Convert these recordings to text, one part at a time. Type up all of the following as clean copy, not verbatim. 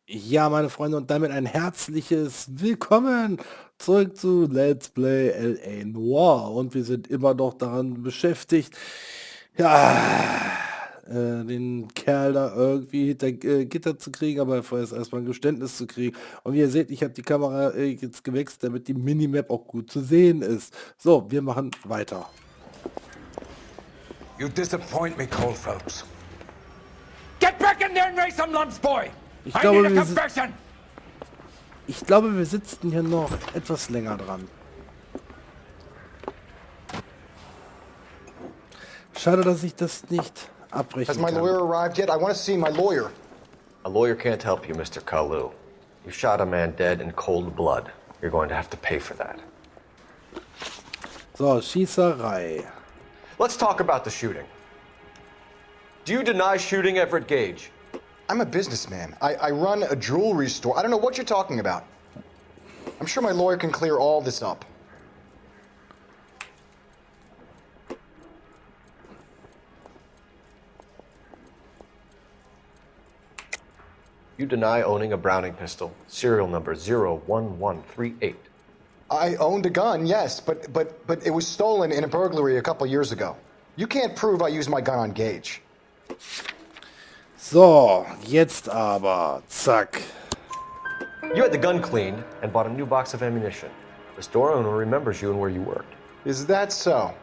Ja, meine Freunde, und damit ein herzliches Willkommen zurück zu Let's Play LA Noire. Und wir sind immer noch daran beschäftigt, ja, den Kerl da irgendwie hinter Gitter zu kriegen, aber vorerst erstmal ein Geständnis zu kriegen. Und wie ihr seht, ich habe die Kamera jetzt gewechselt, damit die Minimap auch gut zu sehen ist. So, wir machen weiter. You disappoint me, Cole Phelps. Get back in there and raise some lumps, boy! Ich I glaube, need a confession! wir sitzen hier noch etwas länger dran. Schade, dass ich das nicht abbrechen Has my kann. lawyer arrived yet? I want to see my lawyer. A lawyer can't help you, Mr. Kalu. You shot a man dead in cold blood. You're going to have to pay for that. So, Schießerei. Let's talk about the shooting. Do you deny shooting Everett Gage? I'm a businessman. I run a jewelry store. I don't know what you're talking about. I'm sure my lawyer can clear all this up. You deny owning a Browning pistol, serial number 01138. I owned a gun, yes, but it was stolen in a burglary a couple years ago. You can't prove I used my gun on Gage. So, jetzt aber. Zack. You had the gun cleaned and bought a new box of ammunition. The store owner remembers you and where you worked. Is that so?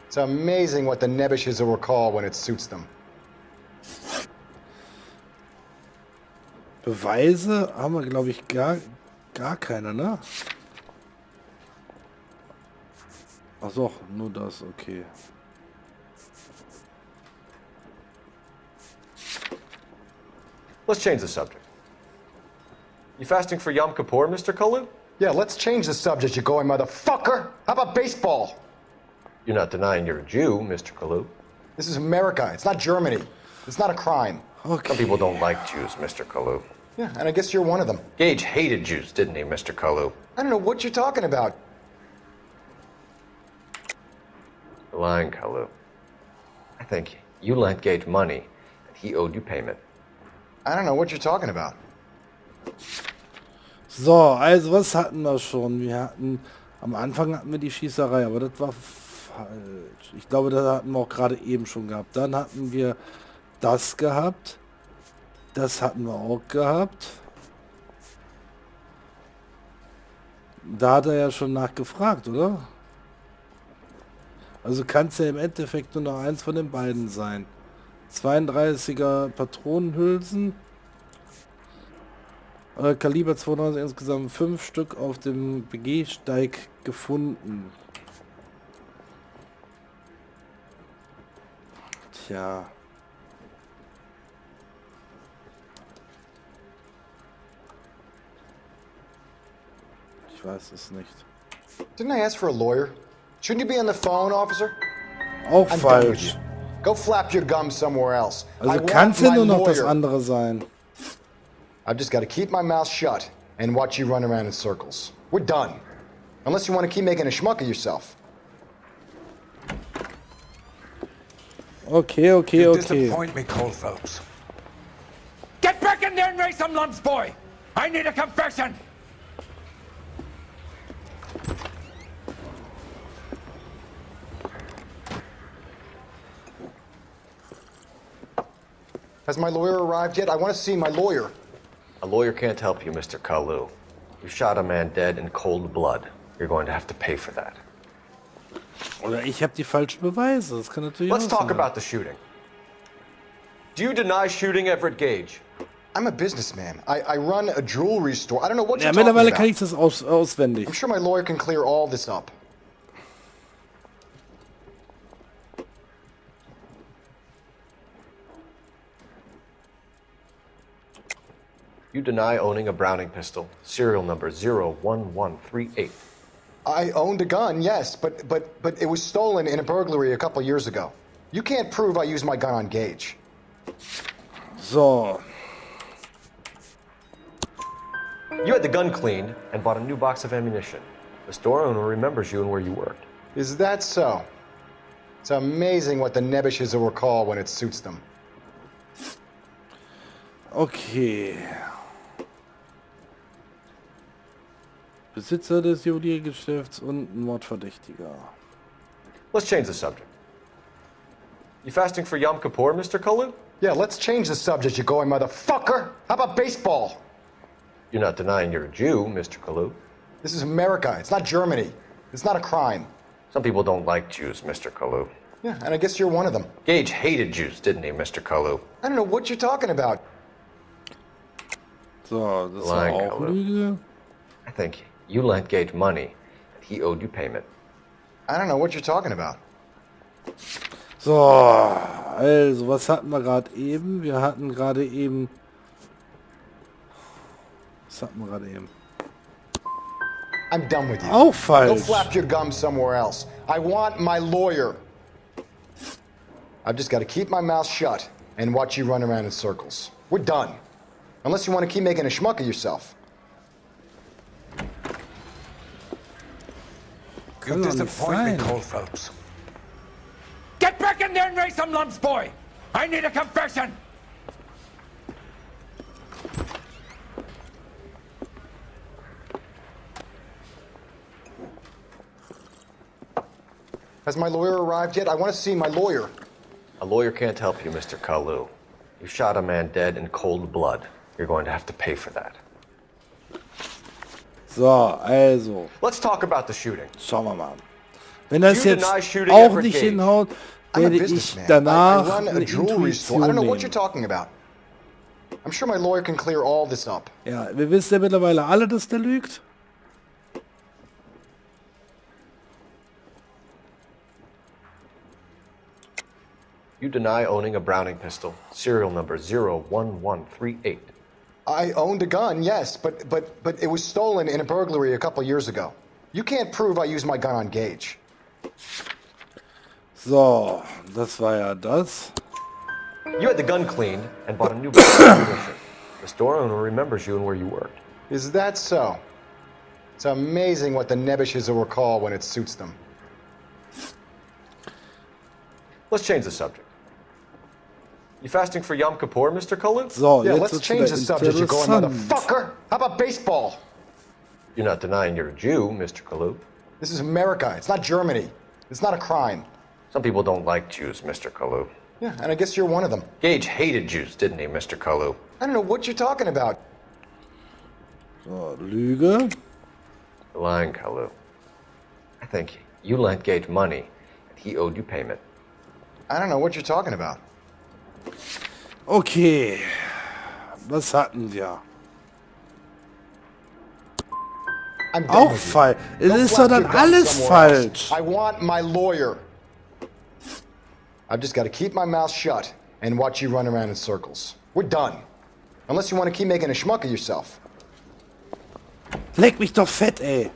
It's amazing what the nebbishes will recall when it suits them. Beweise haben wir, glaube ich, gar keine, ne? Ach so, nur das, okay. Let's change the subject. You fasting for Yom Kippur, Mr. Kalu? Yeah, let's change the subject, you going motherfucker. How about baseball? You're not denying you're a Jew, Mr. Kalu. This is America. It's not Germany. It's not a crime. Okay. Some people don't like Jews, Mr. Kalu. Yeah, and I guess you're one of them. Gage hated Jews, didn't he, Mr. Kalu? I don't know what you're talking about. You're lying, Kalu. I think you lent Gage money, and he owed you payment. I don't know what you're talking about. So, also was hatten wir schon? Am Anfang hatten wir die Schießerei, aber das war falsch. Ich glaube, das hatten wir auch gerade eben schon gehabt. Dann hatten wir das gehabt. Das hatten wir auch gehabt. Da hat er ja schon nachgefragt, oder? Also kann es ja im Endeffekt nur noch eins von den beiden sein. 32er Patronenhülsen. Kaliber 92, insgesamt 5 Stück auf dem Gehsteig gefunden. Tja. Ich weiß es nicht. Didn't I ask for a lawyer? Shouldn't you be on the phone, officer? Auch I'm done with falsch. you. Go flap your gums somewhere else. I Also want kann es ja my nur noch das lawyer. andere sein. I've just got to keep my mouth shut and watch you run around in circles. We're done. Unless you want to keep making a schmuck of yourself. Okay. You disappoint me, Cole Phelps. Get back in there and raise some lumps, boy! I need a confession! Has my lawyer arrived yet? I want to see my lawyer. A lawyer can't help you, Mr. Kalu. You shot a man dead in cold blood. You're going to have to pay for that. Oder ich habe die falschen Beweise. Das kann natürlich Let's auch talk sein. about the shooting. Do you deny shooting Everett Gage? I'm a businessman. I run a jewelry store. I don't know what Ja, you're talking mittlerweile about. kann ich das auswendig. I'm sure my lawyer can clear all this up. You deny owning a Browning pistol, serial number 01138. I owned a gun, yes, but it was stolen in a burglary a couple years ago. You can't prove I used my gun on Gage. So. You had the gun cleaned and bought a new box of ammunition. The store owner remembers you and where you worked. Is that so? It's amazing what the nebbishes will recall when it suits them. Okay. Besitzer des Juweliergeschäfts und ein Mordverdächtiger. Let's change the subject. You fasting for Yom Kippur, Mr. Kalu? Yeah, let's change the subject, you going motherfucker. How about baseball? You're not denying you're a Jew, Mr. Kalu. This is America. It's not Germany. It's not a crime. Some people don't like Jews, Mr. Kalu. Yeah, and I guess you're one of them. Gage hated Jews, didn't he, Mr. Kalu? I don't know what you're talking about. So, das war Lying, auch Kalu. Lüge. I think you lent Gage money, and he owed you payment. I don't know what you're talking about. So, also, was hatten wir gerade eben? Wir hatten gerade eben... Was hatten wir gerade eben? I'm done with you. Auch Go falsch. flap your gums somewhere else. I want my lawyer. I've just got to keep my mouth shut and watch you run around in circles. We're done. Unless you want to keep making a schmuck of yourself. You Kann doch nicht disappoint me, sein. Cole Phelps. Get back in there and raise some lumps, boy! I need a confession! Has my lawyer arrived yet? I want to see my lawyer. A lawyer can't help you, Mr. Kalu. You shot a man dead in cold blood. You're going to have to pay for that. So, also, Let's talk about the shooting. schauen wir mal. Wenn das You jetzt deny shooting auch Everett nicht Gage. hinhaut, I'm a werde ich businessman. danach I run a eine jewelry store. Intuition I don't know what you're nehmen. talking about. I'm sure my lawyer can clear all this up. Ja, wir wissen ja mittlerweile alle, dass der lügt. You deny owning a Browning pistol, serial number 01138. I owned a gun, yes, but it was stolen in a burglary a couple years ago. You can't prove I used my gun on Gage. So, das war ja das. You had the gun cleaned and bought a new box of ammunition. The store owner remembers you and where you worked. Is that so? It's amazing what the nebbishes will recall when it suits them. Let's change the subject. You fasting for Yom Kippur, Mr. Kalu? So, Yeah, jetzt let's wird's change wieder the subject, you going interessant. motherfucker. How about baseball? You're not denying you're a Jew, Mr. Kalu. This is America. It's not Germany. It's not a crime. Some people don't like Jews, Mr. Kalu. Yeah, and I guess you're one of them. Gage hated Jews, didn't he, Mr. Kalu? I don't know what you're talking about. So, Lüge. You're lying, Kalu. I think you lent Gage money, and he owed you payment. I don't know what you're talking about. Okay. Was hatten wir? I'm done Auch with you. falsch. Es Go ist doch flap dann your gums alles somewhere else. falsch. I want my lawyer. I've just got to keep my mouth shut and watch you run around in circles. We're done. Unless you want to keep making a schmuck of yourself. Leck mich doch fett, ey.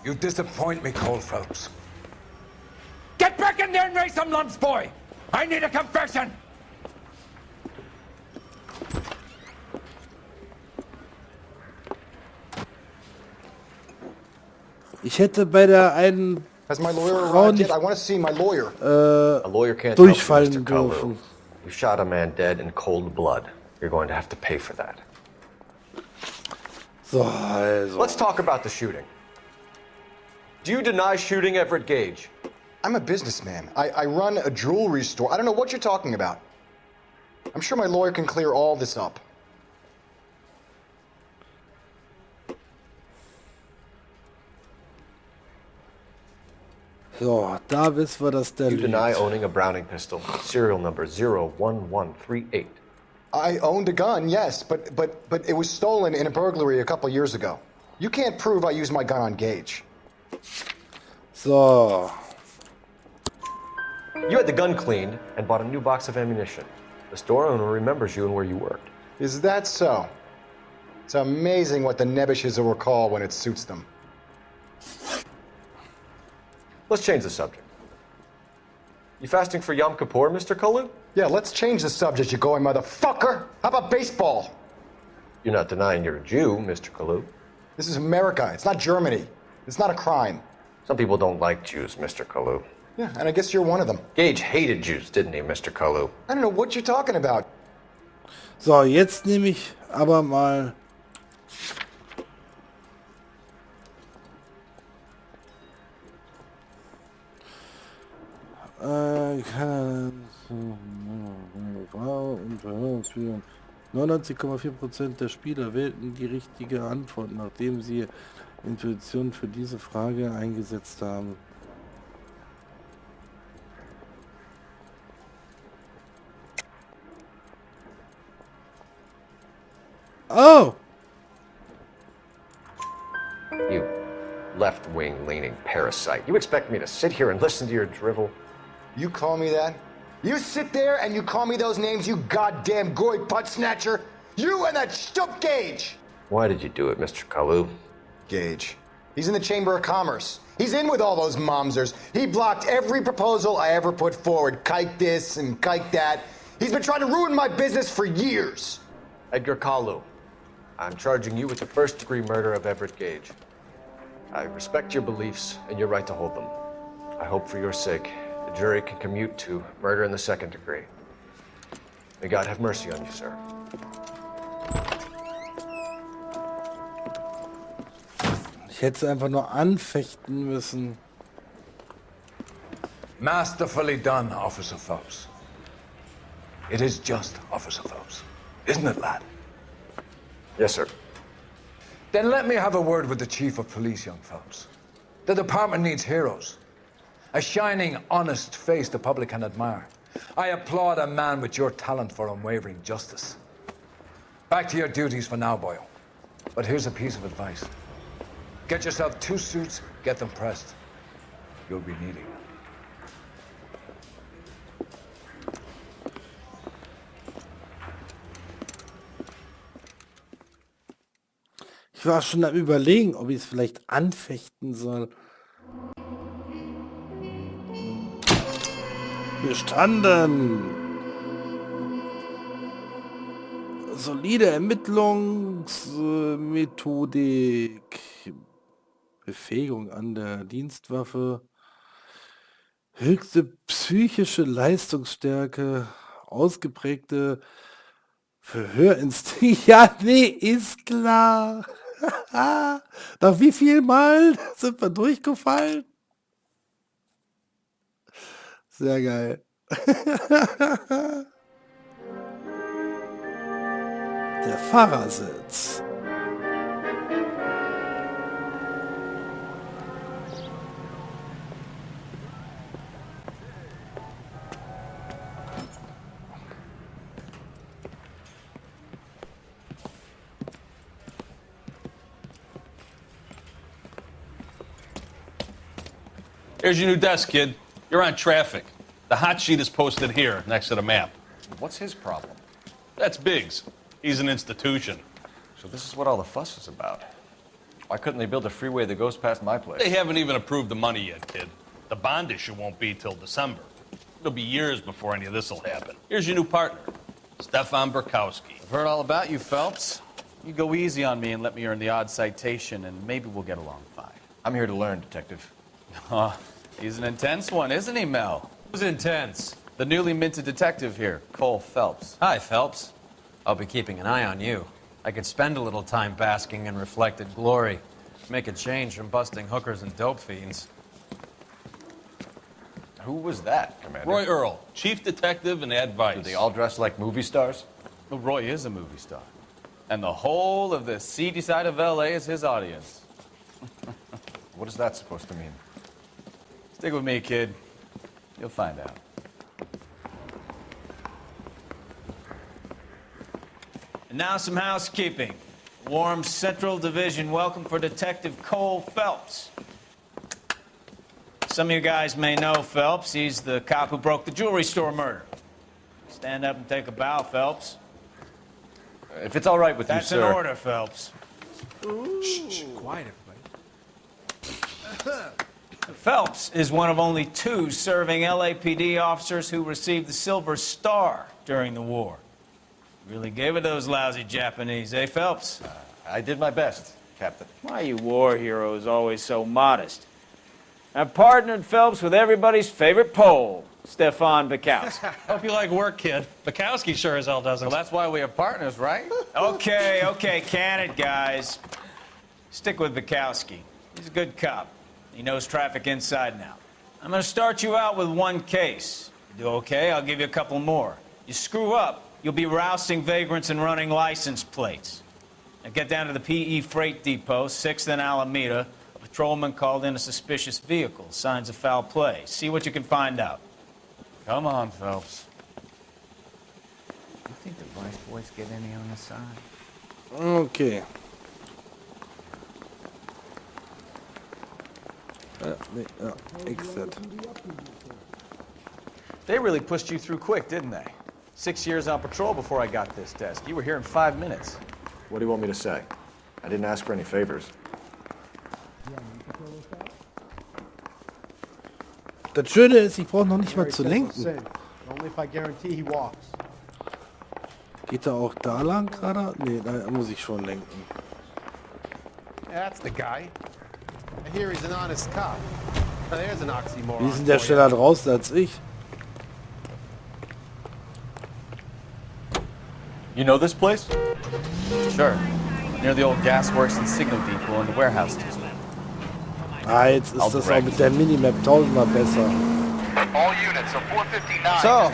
You disappoint me, Cole Phelps. Get back in there and raise some lumps, boy! I need a confession! Ich hätte bei der einen Has my lawyer Frau arrived yet? nicht I want to see my lawyer. A lawyer can't help you, durchfallen Mr. Kalu. dürfen. You shot a man dead in cold blood. You're going to have to pay for that. So, also. Let's talk about the shooting. Do you deny shooting Everett Gage? I'm a businessman. I run a jewelry store. I don't know what you're talking about. I'm sure my lawyer can clear all this up. So, da wissen wir, dass der You deny lügt. owning a Browning pistol, serial number 01138. I owned a gun, yes, but it was stolen in a burglary a couple years ago. You can't prove I used my gun on Gage. So, You had the gun cleaned and bought a new box of ammunition. The store owner remembers you and where you worked. Is that so? It's amazing what the nebbishes will recall when it suits them. Let's change the subject. You fasting for Yom Kippur, Mr. Kalu? Yeah, let's change the subject, you going motherfucker. How about baseball? You're not denying you're a Jew, Mr. Kalu. This is America. It's not Germany. It's not a crime. Some people don't like Jews, Mr. Kalu. Yeah, and I guess you're one of them. Gage hated Jews, didn't he, Mr. Kalu? I don't know what you're talking about. so, jetzt nehme ich aber mal Kann und Verhörungsführung. 99,4% der Spieler wählten die richtige Antwort, nachdem sie Intuition für diese Frage eingesetzt haben. Oh! You left-wing leaning parasite. You expect me to sit here and listen to your drivel? You call me that? You sit there and you call me those names, you goddamn goy putt snatcher? You and that stup Gage! Why did you do it, Mr. Kalu? Gage. He's in the Chamber of Commerce. He's in with all those momsers. He blocked every proposal I ever put forward. Kike this and kike that. He's been trying to ruin my business for years. Edgar Kalu, I'm charging you with the first-degree murder of Everett Gage. I respect your beliefs and your right to hold them. I hope for your sake the jury can commute to murder in the second degree. May God have mercy on you, sir. Ich hätte es einfach nur anfechten müssen. Masterfully done, Officer Phelps. It is just Officer Phelps, isn't it, lad? Yes, sir. Then let me have a word with the Chief of Police, young Phelps. The department needs heroes. A shining, honest face the public can admire. I applaud a man with your talent for unwavering justice. Back to your duties for now, Boyle. But here's a piece of advice. Get yourself 2 suits, get them pressed. You'll be needing them. Ich war schon am Überlegen, ob ich es vielleicht anfechten soll. Bestanden! Solide Ermittlungsmethodik. Befähigung an der Dienstwaffe. Höchste psychische Leistungsstärke. Ausgeprägte Verhörinstinkt. Ja, nee, ist klar. Nach wie viel Mal sind wir durchgefallen? Sehr geil. Der Fahrersitz. Here's your new desk, kid. You're on traffic. The hot sheet is posted here, next to the map. What's his problem? That's Biggs. He's an institution. So this is what all the fuss is about. Why couldn't they build a freeway that goes past my place? They haven't even approved the money yet, kid. The bond issue won't be till December. It'll be years before any of this will happen. Here's your new partner, Stefan Burkowski. I've heard all about you, Phelps. You go easy on me and let me earn the odd citation, and maybe we'll get along fine. I'm here to learn, Detective. He's an intense one, isn't he, Mel? Who's intense? The newly minted detective here, Cole Phelps. Hi, Phelps. I'll be keeping an eye on you. I could spend a little time basking in reflected glory. Make a change from busting hookers and dope fiends. Who was that, Commander? Roy Earl, chief detective and advice. Do they all dress like movie stars? Well, Roy is a movie star. And the whole of the seedy side of L.A. is his audience. What is that supposed to mean? Stick with me, kid. You'll find out. And now some housekeeping. Warm Central Division welcome for Detective Cole Phelps. Some of you guys may know Phelps. He's the cop who broke the jewelry store murder. Stand up and take a bow, Phelps. If it's all right with That's you, sir. an order, Phelps. Shh, quiet, everybody. Phelps is one of only 2 serving LAPD officers who received the Silver Star during the war. Really gave it those lousy Japanese, eh, Phelps? I did my best, Captain. Why are you war heroes always so modest? I've partnered Phelps with everybody's favorite Pole, Stefan Bukowski. Hope you like work, kid. Bukowski sure as hell doesn't. Well, that's why we are partners, right? Okay, can it, guys. Stick with Bukowski. He's a good cop. He knows traffic inside and out. I'm gonna start you out with one case. You do okay, I'll give you a couple more. You screw up, you'll be rousting vagrants and running license plates. Now get down to the PE Freight Depot, 6th and Alameda. A patrolman called in a suspicious vehicle. Signs of foul play. See what you can find out. Come on, Phelps. You think the vice boys get any on the side? Okay. Nee, ja, exit. They really pushed you through quick, didn't they? 6 years on patrol before I got this desk. You were here in 5 minutes. What do you want me to say? I didn't ask for any favors. Das Schöne ist, ich brauche noch nicht mal zu lenken. Only if I guarantee he walks. Geht er auch da lang gerade? Nee, da muss ich schon lenken. That's the guy. I hear he's an honest cop. Now, there's an oxymoron. Wie ist denn der schneller draußen als ich? You know this place? Sure. Near the old gasworks and signal depot and the warehouse district. Ah, jetzt ist das auch mit der Minimap tausendmal besser. So,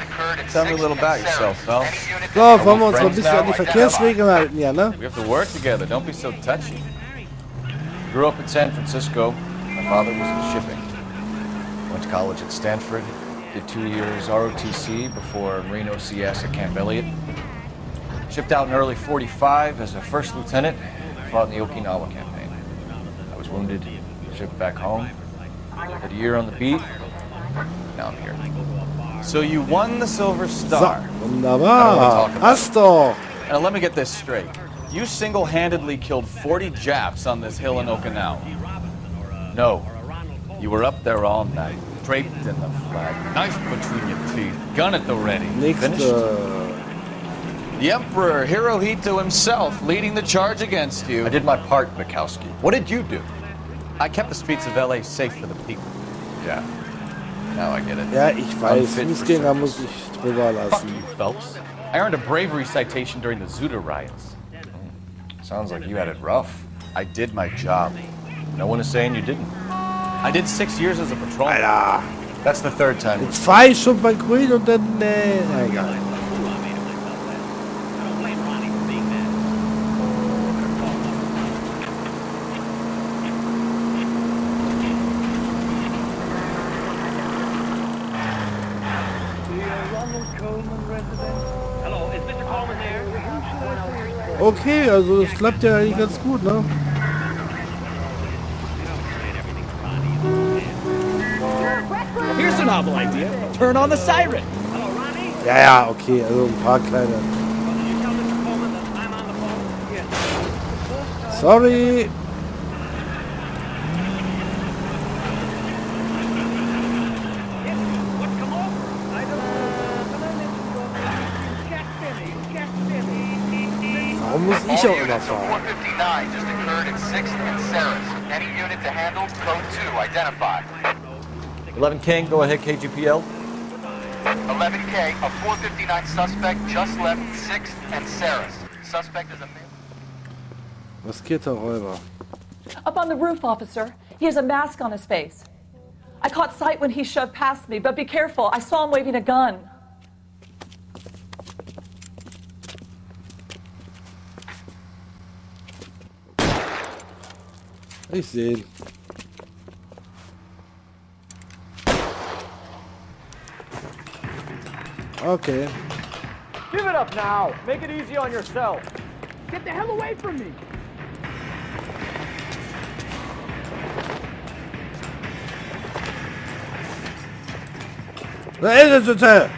tell me a little about yourself, Phelps. So, wollen wir uns mal ein bisschen an die Verkehrsregeln halten, ja, ne? We have to work together. Don't be so touchy. Grew up in San Francisco. My father was in shipping. Went to college at Stanford. Did 2 years ROTC before Reno CS at Camp Elliott. Shipped out in early '45 as a first lieutenant. Fought in the Okinawa campaign. I was wounded. Shipped back home. Had a year on the beat. Now I'm here. So you won the Silver So, Star. wunderbar. Hast doch. Now let me get this straight. You single-handedly killed 40 Japs on this hill in Okinawa. No. You were up there all night, draped in the flag, knife between your teeth, gun at the ready. Finished? Nächste. The Emperor Hirohito himself leading the charge against you. I did my part, Bukowski. What did you do? I kept the streets of LA safe for the people. Yeah. Now I get it. Ja, ich weiß. Unfit for Fußgänger service. muss ich drüber Fuck lassen. you, Phelps. I earned a bravery citation during the Zuda riots. Sounds like you had it rough. I did my job. No one is saying you didn't. I did 6 years as a patrolman. Alter. That's the third time. Jetzt fahr ich schon bei Grün und dann, na egal. Okay, also das klappt ja eigentlich ganz gut, ne? Here's a novel idea. Turn on the siren. Ja, ja, okay, also ein paar kleine. Sorry. Warum muss ich auch immer fahren? 459 just occurred at 6th and Sarah's. Any unit to handle, code 2, identify. 11 King, go ahead, KGPL. 11K, a 459 suspect just left 6th and Sarah's. Suspect is a male. Maskierter Räuber. Up on the roof, officer. He has a mask on his face. I caught sight when he shoved past me, but be careful. I saw him waving a gun. Ich sehe ihn. Okay. Give it up now. Make it easy on yourself. Get the hell away from me. Da ist es!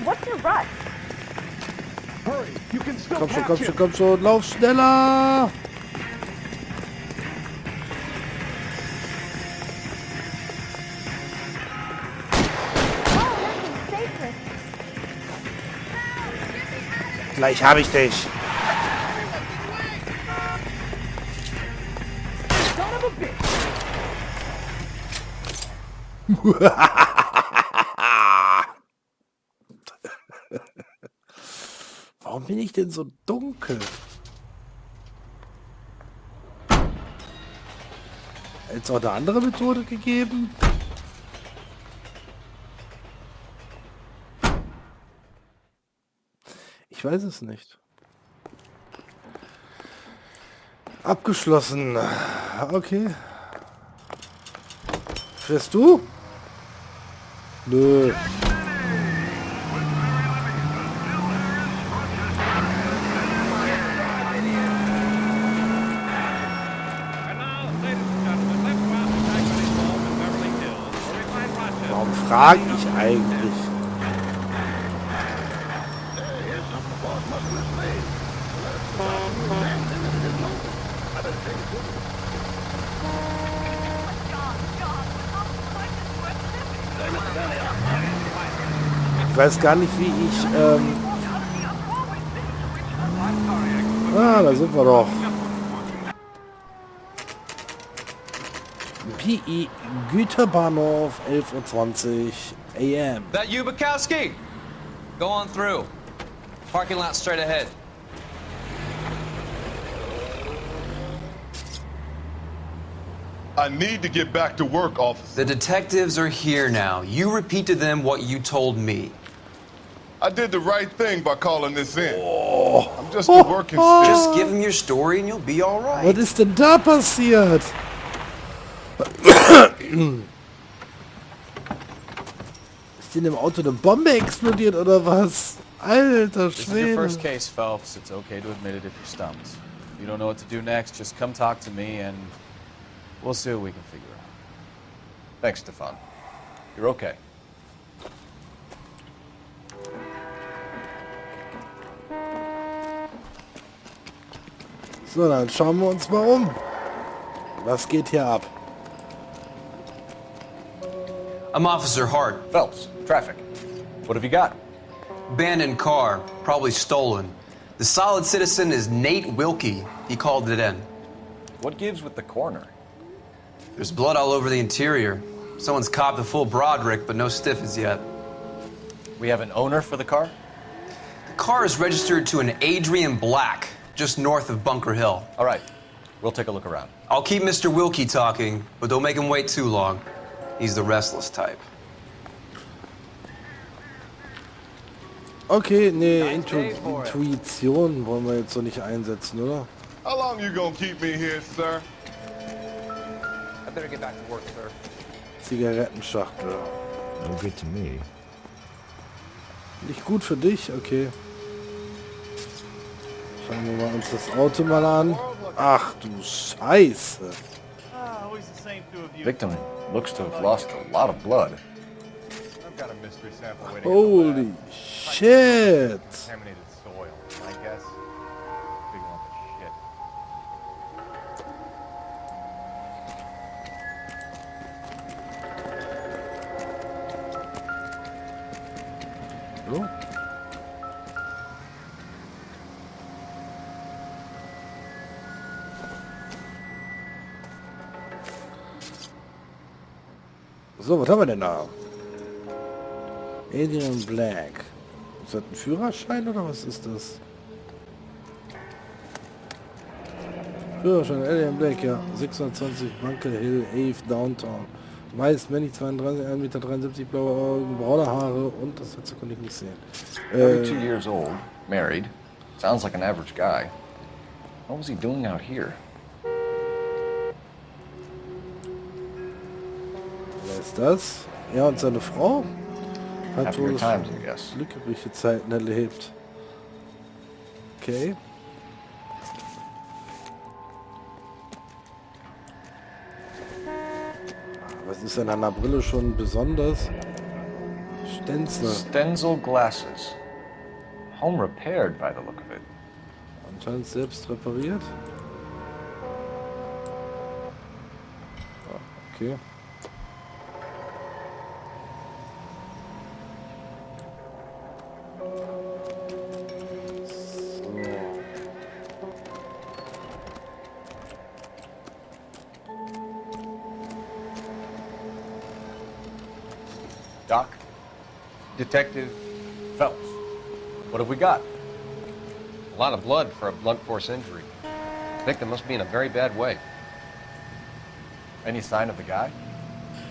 What's your rush? Hurry, you can still Komm schon, catch komm him. schon, komm schon, lauf schneller! Gleich habe ich dich. Son of a bitch. bin ich denn so dunkel? Hätte es auch eine andere Methode gegeben? Ich weiß es nicht. Abgeschlossen. Okay. Fährst du? Nö. Warum frage ich eigentlich? Ich weiß gar nicht, wie ich... da sind wir doch. PI Güterbahnhof, 11:20 AM. That you, Bukowski? Go on through. Parking lot straight ahead. I need to get back to work, officer. The detectives are here now. You repeat to them what you told me. I did the right thing by calling this in. I'm just a working stick. Just give them your story and you'll be all right. Was ist denn da passiert? Ist in dem Auto eine Bombe explodiert oder was? Alter This is your Schwede. first case, Phelps. It's okay to admit it if you're stumped. If you don't know what to do next, just come talk to me and we'll see what we can figure out. Thanks, Stefan. You're okay. So, dann schauen wir uns mal um. Was geht hier ab? I'm Officer Hart. Phelps, traffic. What have you got? Abandoned car, probably stolen. The solid citizen is Nate Wilkie. He called it in. What gives with the coroner? There's blood all over the interior. Someone's copped a full Broderick, but no stiff as yet. We have an owner for the car? The car is registered to an Adrian Black, just north of Bunker Hill. All right, we'll take a look around. I'll keep Mr. Wilkie talking, but don't make him wait too long. He's the restless type. Okay, nee, Intuition wollen wir jetzt so nicht einsetzen, oder? How long you gonna keep me here, sir? I better get back to work, sir. Zigarettenschachtel. No good to me. Nicht gut für dich? Okay. Schauen wir mal uns das Auto mal an. Ach du Scheiße. Victim looks to have lost a lot of blood. I've got a mystery sample waiting. Holy shit. Contaminated soil. My guess, big lump of shit. So. So, was haben wir denn da? Adrian Black. Ist das ein Führerschein oder was ist das? Führerschein, Adrian Black, ja. 620, Bunker Hill, Ave, Downtown. Weiß, männlich 32, 1,73 Meter, blaue Augen, braune Haare und das letzte konnte ich nicht sehen. 32 years old, married. Sounds like an average guy. What was he doing out here? Wer ist das? Er und seine Frau? Hat Happier wohl times, I guess. glückliche Zeiten erlebt. Okay. Was ist an einer Brille schon besonders? Stenzel. Stenzel glasses. Home repaired by the look of it. Anscheinend selbst repariert. Okay. Doc? Detective Phelps. What have we got? A lot of blood for a blunt force injury. The victim must be in a very bad way. Any sign of the guy?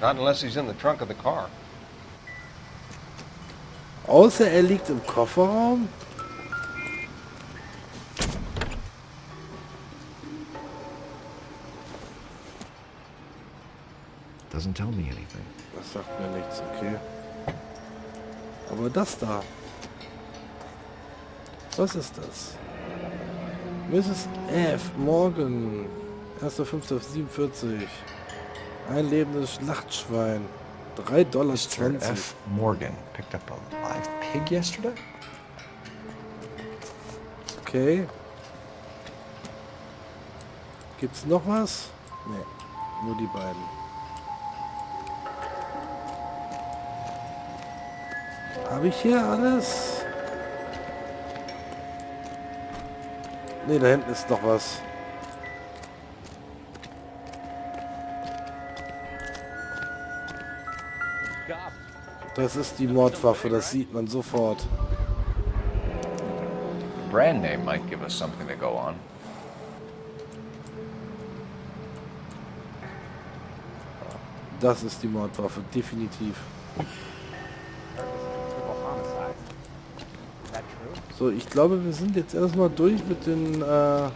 Not unless he's in the trunk of the car. Außer er liegt im Kofferraum. Doesn't tell me anything. Das sagt mir nichts, okay. Aber das da. Was ist das? Mrs. F. Morgan. 1.5.47. Ein lebendes Schlachtschwein. $3,20. Mr. F. Morgan picked up a live pig yesterday? Okay. Gibt's noch was? Nee, nur die beiden. Habe ich hier alles? Nee, da hinten ist noch was. Das ist die Mordwaffe, das sieht man sofort. Brand name might give us something to go on. Das ist die Mordwaffe, definitiv. So, ich glaube, wir sind jetzt erstmal durch mit den A,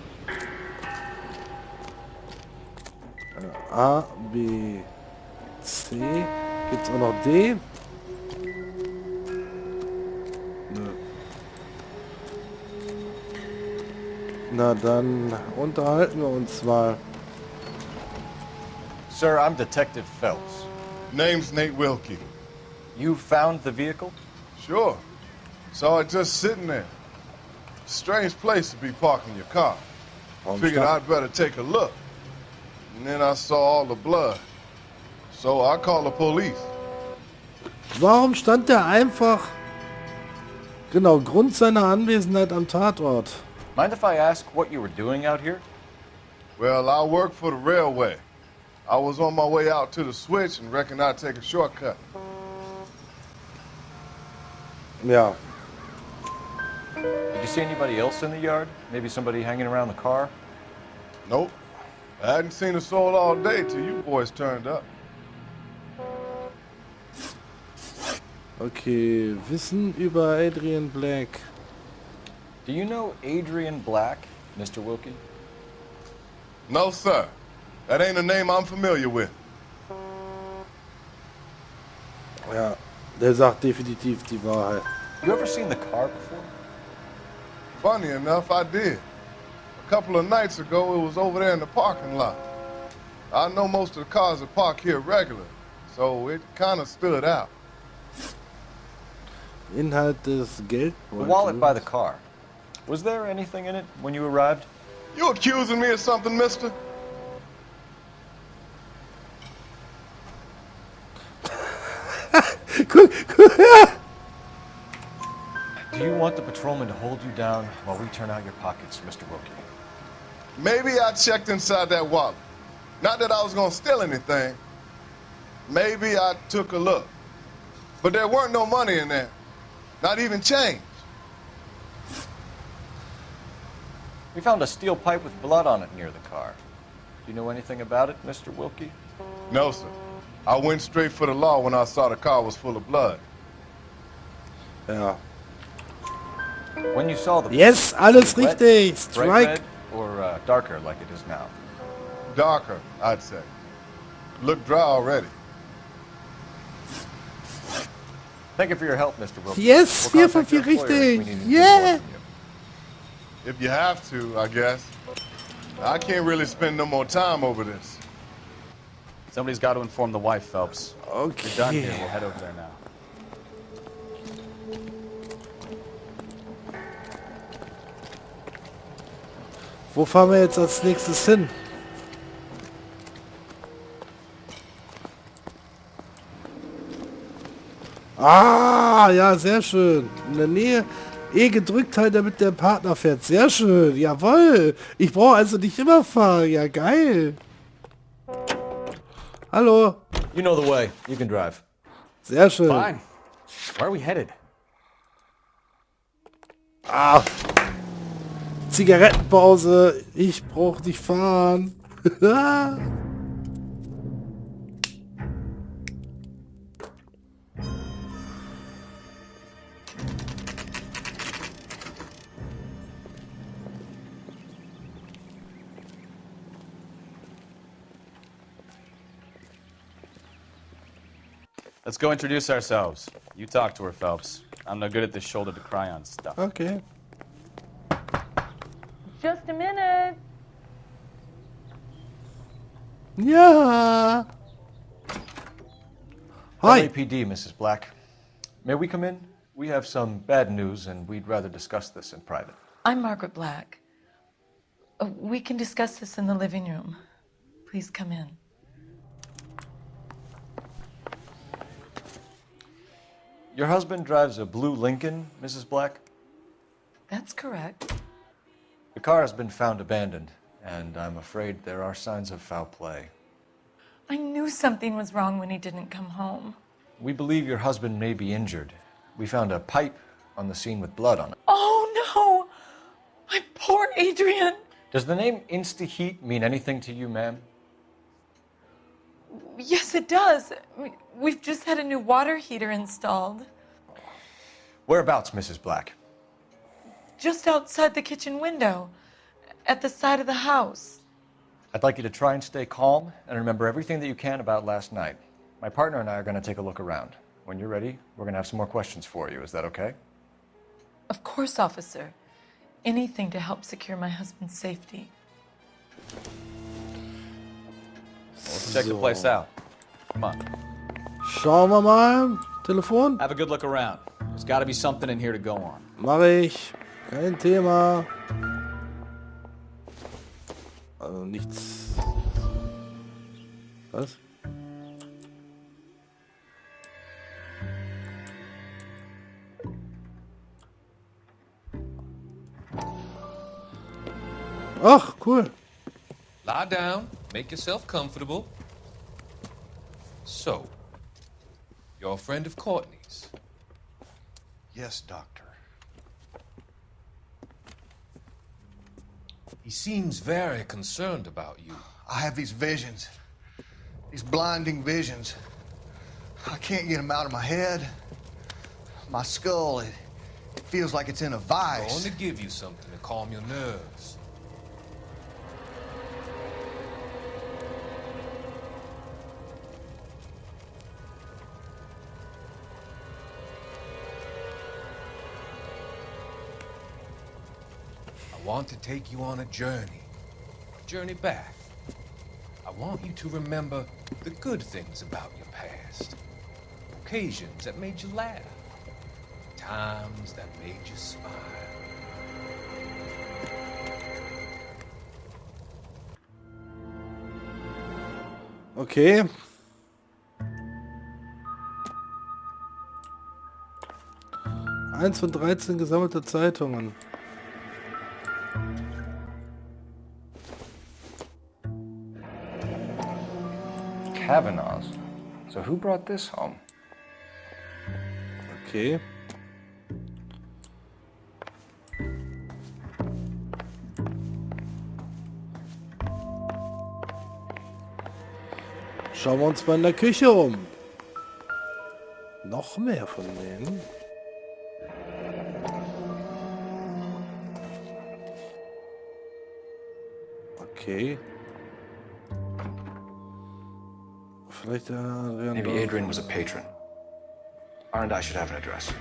B, C. Gibt es auch noch D? Nö. Na dann unterhalten wir uns mal. Sir, I'm Detective Phelps. Name's Nate Wilkie. You found the vehicle? Sure. Saw it just sitting there. Strange place to be parking your car. Figured I'd better take a look. And then I saw all the blood. So I called the police. Warum stand der einfach? Genau, Grund seiner Anwesenheit am Tatort. Mind if I ask what you were doing out here? Well, I work for the railway. I was on my way out to the switch and reckoned I'd take a shortcut. Ja. Did you see anybody else in the yard? Maybe somebody hanging around the car? Nope. I hadn't seen a soul all day till you boys turned up. Okay, Wissen über Adrian Black. Do you know Adrian Black, Mr. Wilkie? No, sir. That ain't a name I'm familiar with. Ja, der sagt definitiv die Wahrheit. You ever seen the car before? Funny enough, I did. A couple of nights ago, it was over there in the parking lot. I know most of the cars that park here regular, so it kind of stood out. Inhalt des Geldbeutels. The wallet by the car. Was there anything in it when you arrived? You accusing me of something, mister? Do you want the patrolman to hold you down while we turn out your pockets, Mr. Wilkie? Maybe I checked inside that wallet. Not that I was gonna steal anything. Maybe I took a look. But there weren't no money in there. Not even change. We found a steel pipe with blood on it near the car. Do you know anything about it, Mr. Wilkie? No, sir. I went straight for the law when I saw the car was full of blood. Ja. When you saw the Yes, alles was it richtig. bright Strike. red or darker like it is now? Darker, I'd say. Looked dry already. Thank you for your help, Mr. Wilkie. Yes, We'll 4 von contact your 4 employer if we richtig. need anything more Yeah. from you. If you have to, I guess. I can't really spend no more time over this. Somebody's got to inform the wife, Phelps. Okay. You're done here. We'll head over there now. Wo fahren wir jetzt als nächstes hin? Ah, ja, sehr schön. In der Nähe. gedrückt halt, damit der Partner fährt. Sehr schön. Jawohl. Ich brauche also nicht immer fahren. Ja, geil. Hallo. You know the way. You can drive. Sehr schön. Fine. Where are we headed? Ah. Zigarettenpause. Ich brauche nicht fahren. Let's go introduce ourselves. You talk to her, Phelps. I'm no good at this shoulder to cry on stuff. Okay. Just a minute. Ja. Hi. LAPD, Mrs. Black. May we come in? We have some bad news, and we'd rather discuss this in private. I'm Margaret Black. We can discuss this in the living room. Please come in. Your husband drives a blue Lincoln, Mrs. Black? That's correct. The car has been found abandoned, and I'm afraid there are signs of foul play. I knew something was wrong when he didn't come home. We believe your husband may be injured. We found a pipe on the scene with blood on it. Oh no! My poor Adrian! Does the name Insta-Heat mean anything to you, ma'am? Yes, it does. We've just had a new water heater installed. Whereabouts, Mrs. Black? Just outside the kitchen window, at the side of the house. I'd like you to try and stay calm and remember everything that you can about last night. My partner and I are going to take a look around. When you're ready, we're going to have some more questions for you. Is that okay? Of course, officer. Anything to help secure my husband's safety. Let's check the place out. Come on. Schauen wir mal. Telefon? Have a good look around. There's got to be something in here to go on. Mach ich. Kein Thema. Also nichts. Was? Ach, cool. Lie down, make yourself comfortable. So, you're a friend of Courtney's? Yes, Doctor. He seems very concerned about you. I have these visions. These blinding visions. I can't get them out of my head. My skull, it feels like it's in a I'm vice. going to give you something to calm your nerves. I want to take you on a journey back. I want you to remember the good things about your past, occasions that made you laugh, times that made you smile. Okay. Eins von 13 gesammelte Zeitungen. Kavanaugh's. So who brought this home? Okay. Schauen wir uns mal in der Küche um. Noch mehr von denen. Okay. Vielleicht Maybe Adrian was a patron. R and I should have an address.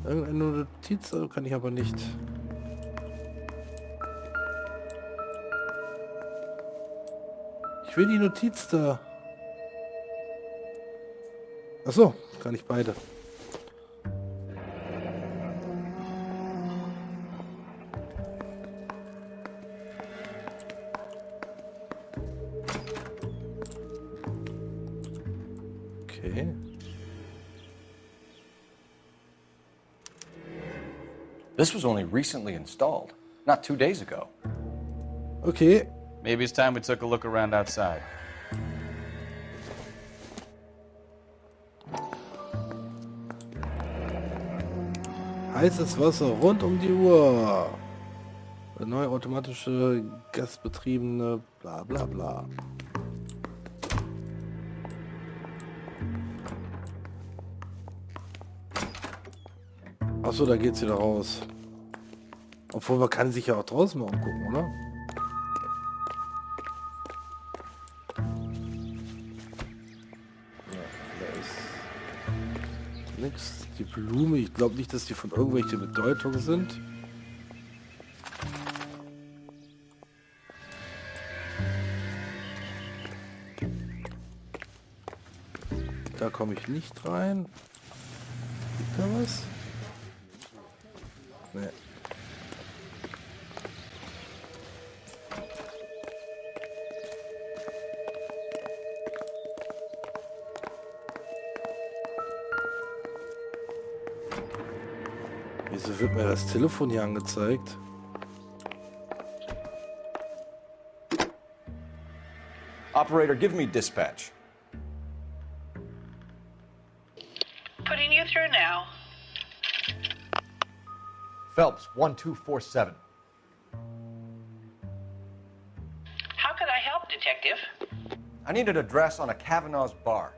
Irgendeine Notiz kann ich aber nicht. Ich will die Notiz da. Achso, kann ich beide. Okay. This was only recently installed, not 2 days ago. Okay. Maybe it's time we took a look around outside. Heißes Wasser rund um die Uhr. Neue automatische, gasbetriebene, bla bla bla. Achso, da geht's wieder raus. Obwohl, man kann sich ja auch draußen mal umgucken, oder? Ja, da ist nix. Die Blume, ich glaube nicht, dass die von irgendwelcher Bedeutung sind. Da komme ich nicht rein. Liegt da was? Nee. Wieso wird mir das Telefon hier angezeigt? Operator, give me dispatch. Putting you through now. Phelps, 1247. How could I help, Detective? I need an address on a Kavanaugh's bar.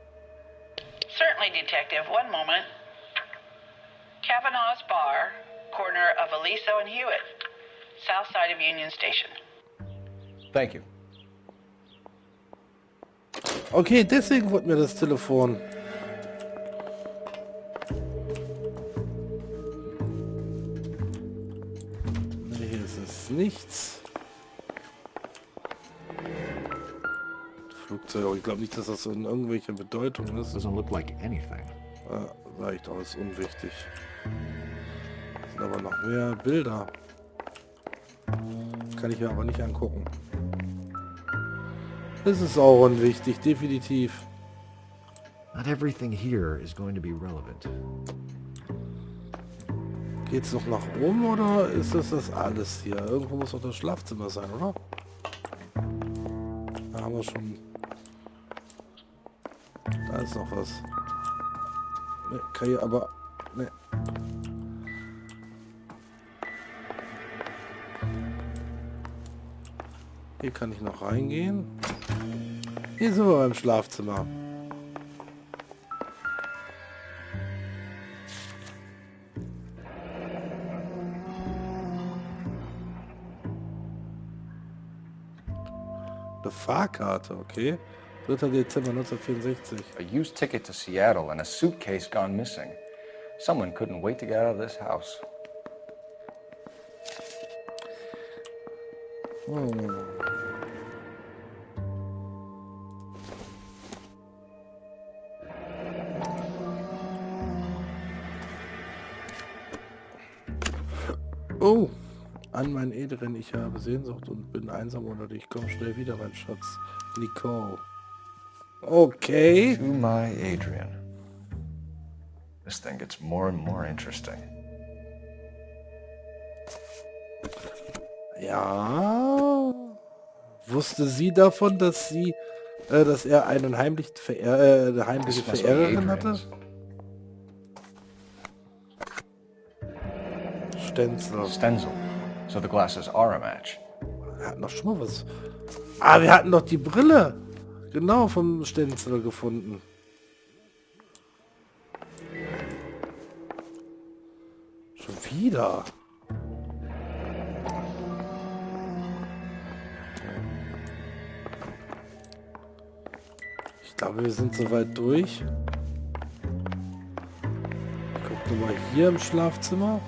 Certainly, Detective. One moment. Kavanaugh's Bar, corner of Aliso and Hewitt, south side of Union Station. Thank you. Okay, deswegen wurde mir das Telefon. Nee, hier ist es nichts. Flugzeug, ich glaube nicht, dass das so in irgendwelcher Bedeutung ist. Doesn't look like anything. Reicht auch, ist unwichtig. Sind aber noch mehr Bilder. Kann ich mir aber nicht angucken. Das ist auch unwichtig, definitiv. Not everything here is going to be relevant. Geht's noch nach oben oder ist das alles hier? Irgendwo muss doch das Schlafzimmer sein, oder? Da haben wir schon. Da ist noch was. Ne, kann ich aber. Ne. Hier kann ich noch reingehen. Hier sind wir beim Schlafzimmer. Eine Fahrkarte, okay. 3. Dezember 1964. A used ticket to Seattle and a suitcase gone missing. Someone couldn't wait to get out of this house. Oh, an meinen Ederen, ich habe Sehnsucht und bin einsam ohne dich. Komm schnell wieder, mein Schatz. Nicole. Okay. To my Adrian. This thing gets more and more interesting. Ja. Wusste sie davon, dass er eine heimliche Verehrerin hatte? Stenzel. So the glasses are a match. Wir hatten doch schon mal was. Ah, wir hatten doch die Brille. Genau, vom Stenzel gefunden. Schon wieder. Ich glaube, wir sind soweit durch. Ich gucke mal hier im Schlafzimmer.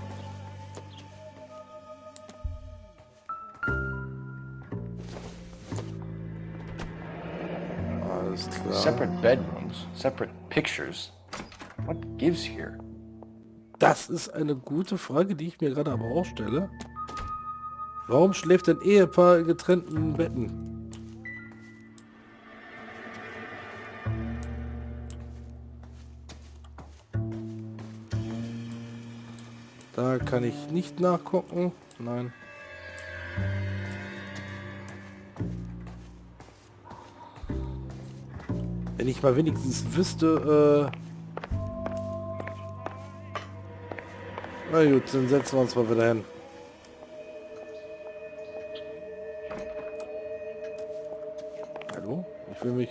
Alles klar. Separate bedrooms, separate pictures. What gives here? Das ist eine gute Frage, die ich mir gerade aber auch stelle. Warum schläft ein Ehepaar in getrennten Betten? Da kann ich nicht nachgucken. Nein. Wenn ich mal wenigstens wüsste, na gut, dann setzen wir uns mal wieder hin. Hallo? Ich will mich...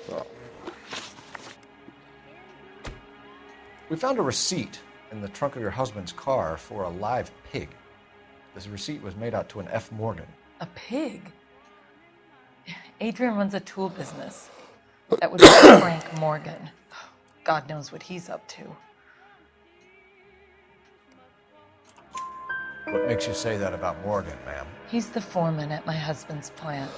So. We found a receipt in the trunk of your husband's car for a live pig. This receipt was made out to an F. Morgan. A pig? Adrian runs a tool business. That would be Frank Morgan. God knows what he's up to. What makes you say that about Morgan, ma'am? He's the foreman at my husband's plant.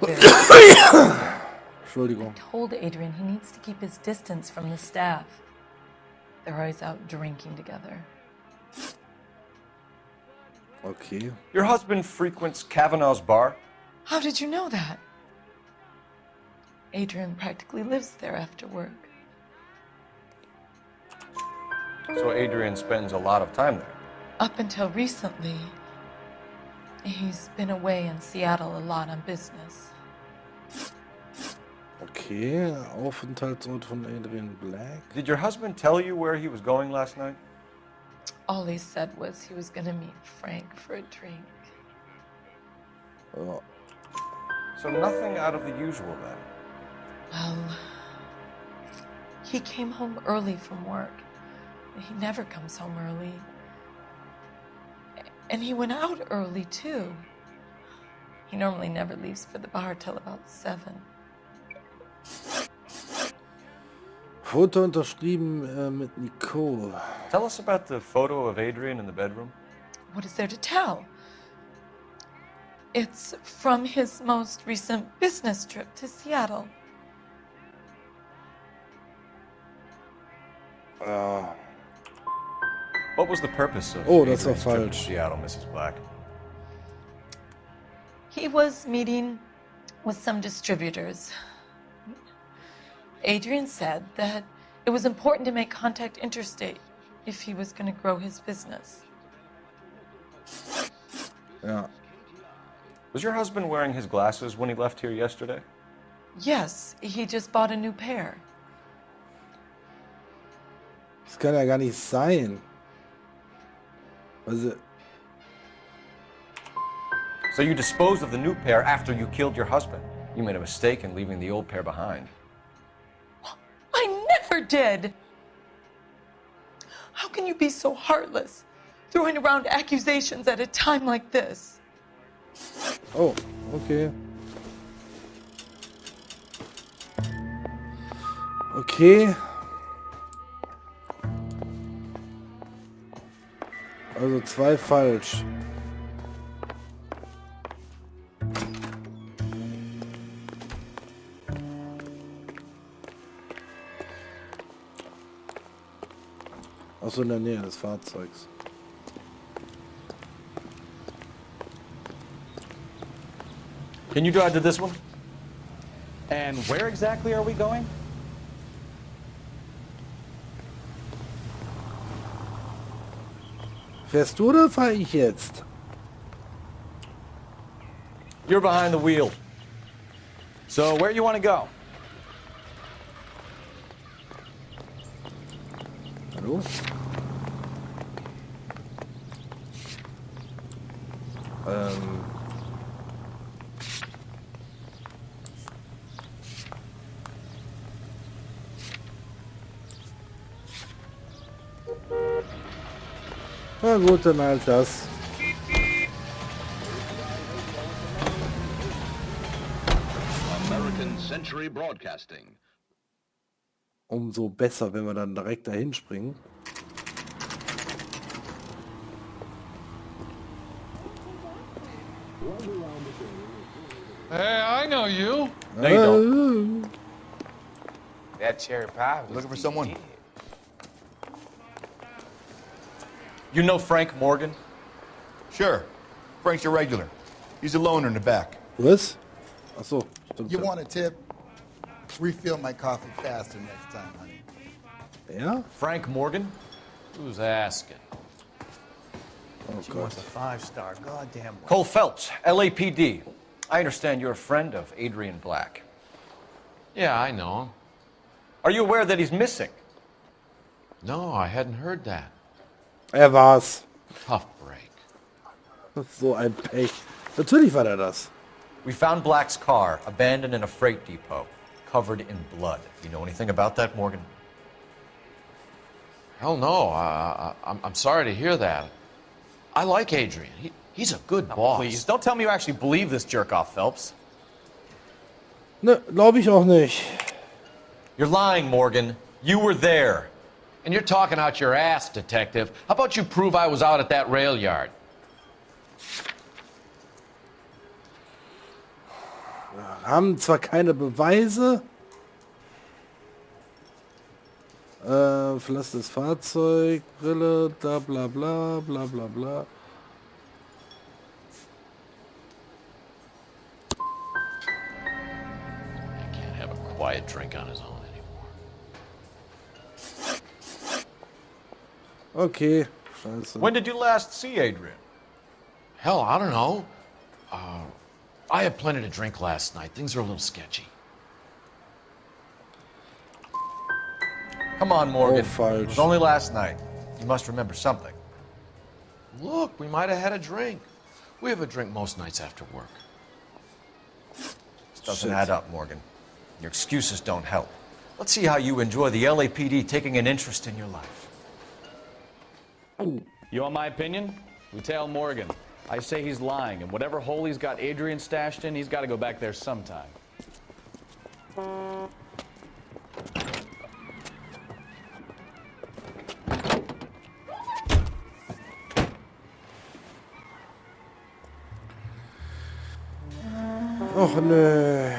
Entschuldigung. I told Adrian he needs to keep his distance from the staff. They're always out drinking together. Okay. Your husband frequents Kavanaugh's bar? How did you know that? Adrian practically lives there after work. So Adrian spends a lot of time there? Up until recently, he's been away in Seattle a lot on business. Okay, Aufenthaltsort von Adrian Black. Did your husband tell you where he was going last night? All he said was he was going to meet Frank for a drink. Oh. So nothing out of the usual then? Well, he came home early from work. He never comes home early. And he went out early, too. He normally never leaves for the bar till about 7. Foto unterschrieben mit Nicole. Tell us about the photo of Adrian in the bedroom. What is there to tell? It's from his most recent business trip to Seattle. What was the purpose of das war Adrian's trip to falsch. Seattle, Mrs. Black? He was meeting with some distributors. Adrian said that it was important to make contact interstate if he was going to grow his business. Ja. Was your husband wearing his glasses when he left here yesterday? Yes, he just bought a new pair. Das kann ja gar nicht sein. Also, So you disposed of the new pair after you killed your husband. You made a mistake in leaving the old pair behind. I never did! How can you be so heartless, throwing around accusations at a time like this? oh, okay. Okay. Also 2 falsch. Achso, in der Nähe des Fahrzeugs. Can you drive to this one? And where exactly are we going? Fährst du oder fahre ich jetzt? You're behind the wheel. So where you want to go? Hallo? Na gut, dann halt das. American Century Broadcasting. Umso besser, wenn wir dann direkt dahin springen. Hey, I know you. No, you don't. That cherry pie was Looking for someone? dead. You know Frank Morgan? Sure. Frank's your regular. He's a loner in the back. Was? Achso. You want a tip? Refill my coffee faster next time, honey. Ja? Frank Morgan? Who's asking? Oh, She wants a 5-star, goddamn one. Cole Phelps, LAPD. I understand you're a friend of Adrian Black. Yeah, I know him. Are you aware that he's missing? No, I hadn't heard that. war's. Tough break. So ein Pech. Natürlich war das. We found Black's car, abandoned in a freight depot, covered in blood. You know anything about that, Morgan? Hell no. I'm sorry to hear that. I like Adrian. He's a good boss. Please, don't tell me you actually believe this jerk-off, Phelps. Ne, glaube ich auch nicht. You're lying, Morgan. You were there. And you're talking out your ass, detective. How about you prove I was out at that rail yard? Wir haben zwar keine Beweise. Verlass das Fahrzeug, Brille, da bla bla bla bla bla. Can't have a quiet drink on his own anymore. Okay, scheiße. When did you last see Adrian? Hell, I don't know. I had plenty to drink last night. Things are a little sketchy. Come on, Morgan. Oh, falsch. It was only last night. You must remember something. Look, we might have had a drink. We have a drink most nights after work. This doesn't add up, Morgan. Your excuses don't help. Let's see how you enjoy the LAPD taking an interest in your life. You want my opinion? We tail Morgan. I say he's lying, and whatever hole he's got Adrian stashed in, he's got to go back there sometime. Och nö.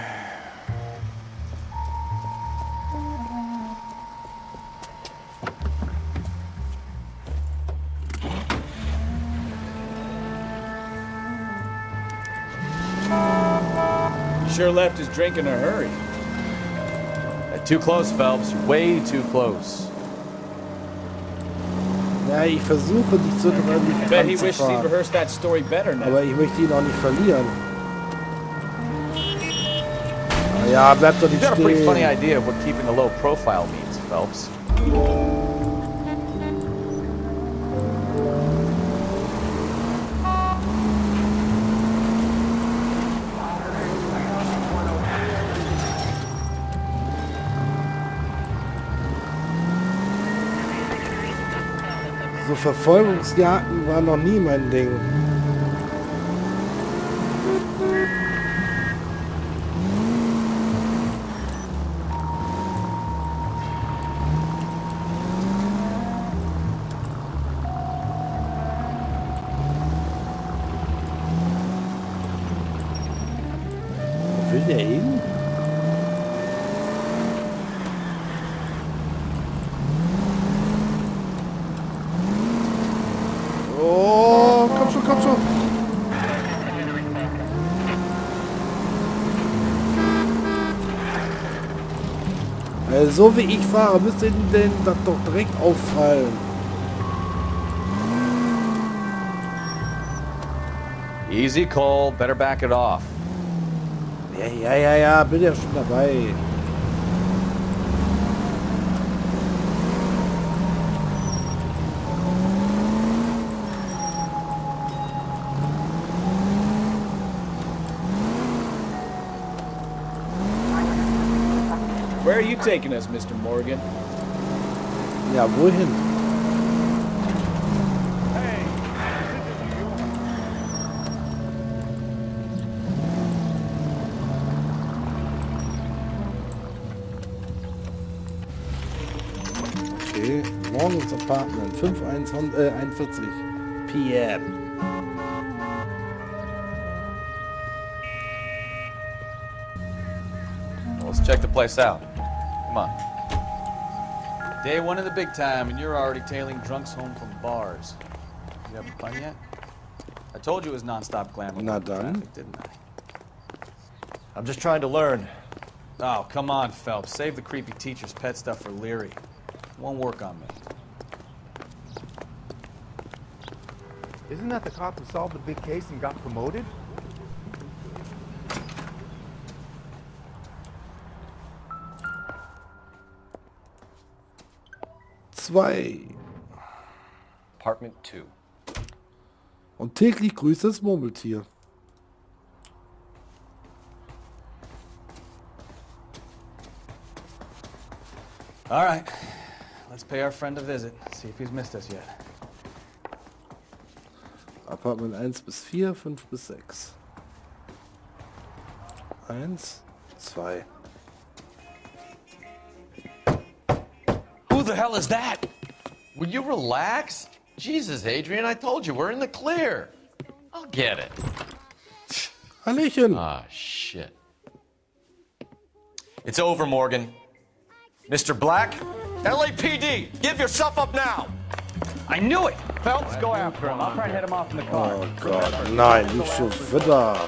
Sure left his drink in a hurry. Too close, Phelps. Way too close. Ja, ich versuche dich zu I bet he wishes he'd rehearsed that story better now. Aber ich möchte ihn auch nicht verlieren. Ja, bleib doch nicht You've got a pretty funny stehen. idea of what keeping a low profile means, Phelps. So Verfolgungsjagden waren noch nie mein Ding. Wo will der hin? Oh, komm schon, komm schon. So wie ich fahre, müsste Ihnen denn das doch direkt auffallen. Easy, Cole. Better back it off. Ja, bin ja schon dabei. Where are you taking us, Mr. Morgan? Ja, wohin? Okay, morgens Apartment, 5:41 p.m. Let's check the place out. Come on. Day one of the big time, and you're already tailing drunks home from bars. You having fun yet? I told you it was non-stop glamour. Not done. Traffic, didn't I? I'm just trying to learn. Oh, come on, Phelps. Save the creepy teacher's pet stuff for Leary. Won't work on me. Isn't that the cop who solved the big case and got promoted? 2. Apartment 2. Und täglich grüßt das Murmeltier. All right, let's pay our friend a visit. See if he's missed us yet. Apartment 1 bis 4, 5 bis 6. 1, 2. Who the hell is that? Will you relax? Jesus, Adrian, I told you, we're in the clear. I'll get it. Hallöchen. Ah, shit. It's over, Morgan. Mr. Black? LAPD, give yourself up now! I knew it! Phelps, go after him. I'll try and hit him off in the car. Oh Gott, nein, nicht schon wieder.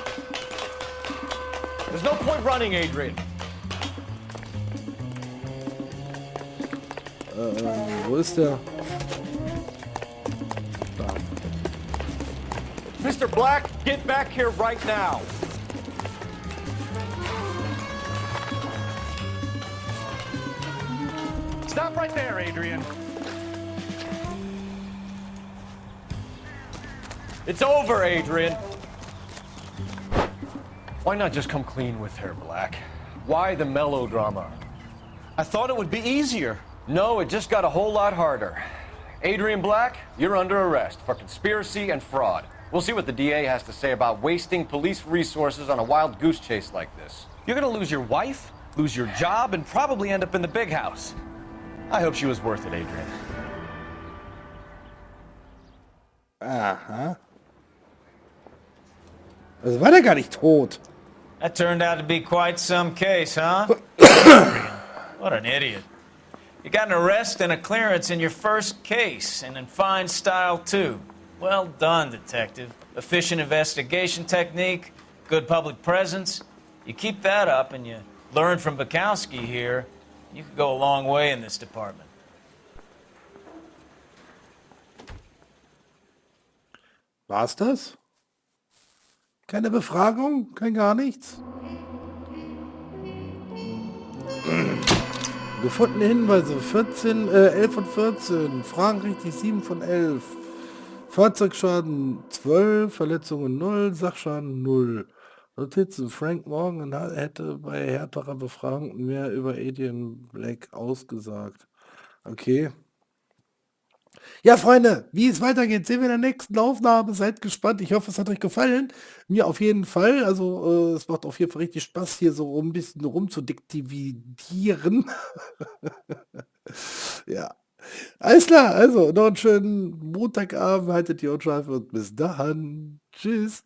There's no point running, Adrian. Wo ist der? Da. Mr. Black, get back here right now. Stop right there, Adrian. It's over, Adrian. Why not just come clean with her, Black? Why the melodrama? I thought it would be easier. No, it just got a whole lot harder. Adrian Black, you're under arrest for conspiracy and fraud. We'll see what the DA has to say about wasting police resources on a wild goose chase like this. You're gonna lose your wife, lose your job, and probably end up in the big house. I hope she was worth it, Adrian. Aha. Also war der gar nicht tot. That turned out to be quite some case, huh? What an idiot. You got an arrest and a clearance in your first case, and in fine style, too. Well done, detective. Efficient investigation technique, good public presence. You keep that up and you learn from Bukowski here, you could go a long way in this department. War's das? Keine Befragung? Kein gar nichts? Gefundene Hinweise 11 von 14. Fragen richtig 7 von 11. Fahrzeugschaden 12. Verletzungen 0. Sachschaden 0. Notizen. Frank Morgan hätte bei härterer Befragung mehr über Adrian Black ausgesagt. Okay. Ja, Freunde, wie es weitergeht, sehen wir in der nächsten Aufnahme. Seid gespannt. Ich hoffe, es hat euch gefallen. Mir auf jeden Fall. Also, es macht auf jeden Fall richtig Spaß, hier so ein bisschen rumzudetektivieren. Ja. Alles klar. Also, noch einen schönen Montagabend. Haltet die Ohren steif und bis dann. Tschüss.